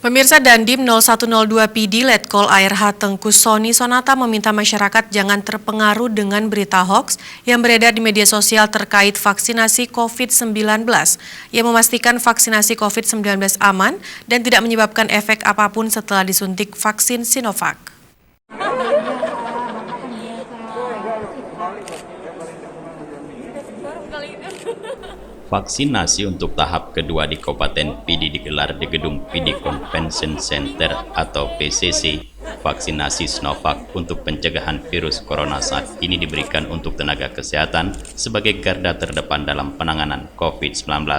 Pemirsa, Dandim 0102 PD Letkol ARH Tengku Soni Sonata meminta masyarakat jangan terpengaruh dengan berita hoaks yang beredar di media sosial terkait vaksinasi COVID-19. Ia memastikan vaksinasi COVID-19 aman dan tidak menyebabkan efek apapun setelah disuntik vaksin Sinovac. Vaksinasi untuk tahap kedua di Kabupaten Pidi digelar di Gedung Pidi Convention Center atau PCC. Vaksinasi Sinovac untuk pencegahan virus corona saat ini diberikan untuk tenaga kesehatan sebagai garda terdepan dalam penanganan COVID-19.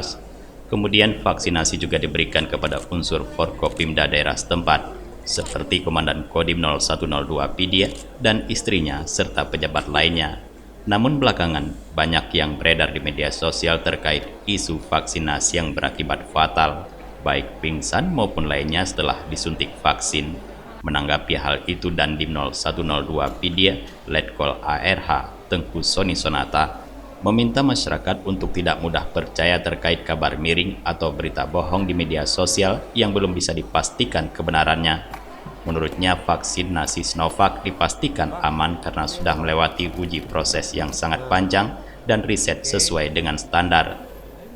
Kemudian vaksinasi juga diberikan kepada unsur Forkopimda daerah setempat, seperti Komandan Kodim 0102 Pidi dan istrinya serta pejabat lainnya. Namun belakangan, banyak yang beredar di media sosial terkait isu vaksinasi yang berakibat fatal, baik pingsan maupun lainnya setelah disuntik vaksin. Menanggapi hal itu, Dandim 0102 PD Letkol ARH Tengku Soni Sonata meminta masyarakat untuk tidak mudah percaya terkait kabar miring atau berita bohong di media sosial yang belum bisa dipastikan kebenarannya. Menurutnya, vaksinasi Sinovac dipastikan aman karena sudah melewati uji proses yang sangat panjang dan riset sesuai dengan standar.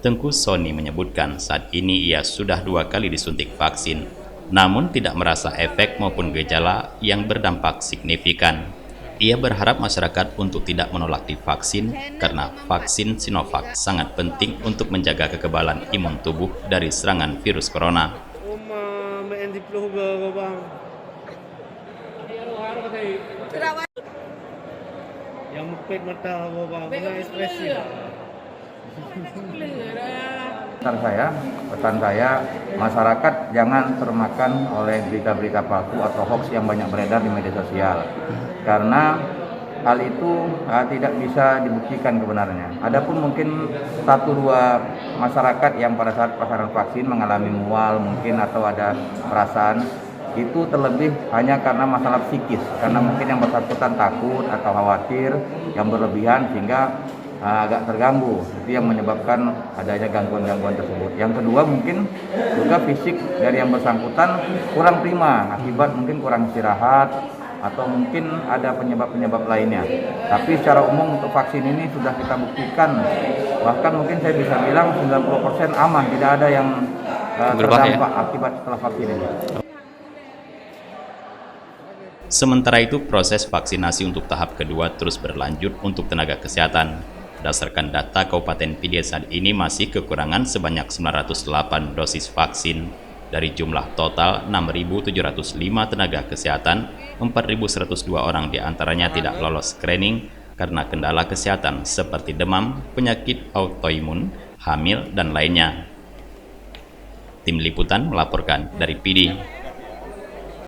Tengku Soni menyebutkan saat ini ia sudah 2 kali disuntik vaksin, namun tidak merasa efek maupun gejala yang berdampak signifikan. Ia berharap masyarakat untuk tidak menolak divaksin karena vaksin Sinovac sangat penting untuk menjaga kekebalan imun tubuh dari serangan virus corona. Yang mepet mata bang, ekspresi. Pesan saya, masyarakat jangan termakan oleh berita-berita palsu atau hoax yang banyak beredar di media sosial, karena hal itu tidak bisa dibuktikan kebenarannya. Adapun mungkin 1-2 masyarakat yang pada saat pasaran vaksin mengalami mual mungkin atau ada perasaan, itu terlebih hanya karena masalah psikis, karena mungkin yang bersangkutan takut atau khawatir yang berlebihan sehingga agak terganggu. Itu yang menyebabkan adanya gangguan-gangguan tersebut. Yang kedua, mungkin juga fisik dari yang bersangkutan kurang prima akibat mungkin kurang istirahat atau mungkin ada penyebab-penyebab lainnya. Tapi secara umum untuk vaksin ini sudah kita buktikan, bahkan mungkin saya bisa bilang 90% aman, tidak ada yang terdampak akibat setelah vaksin ini. Sementara itu, proses vaksinasi untuk tahap kedua terus berlanjut untuk tenaga kesehatan. Berdasarkan data Kabupaten Pidi saat ini masih kekurangan sebanyak 908 dosis vaksin. Dari jumlah total 6.705 tenaga kesehatan, 4.102 orang diantaranya tidak lolos screening karena kendala kesehatan seperti demam, penyakit autoimun, hamil, dan lainnya. Tim Liputan melaporkan dari Pidi.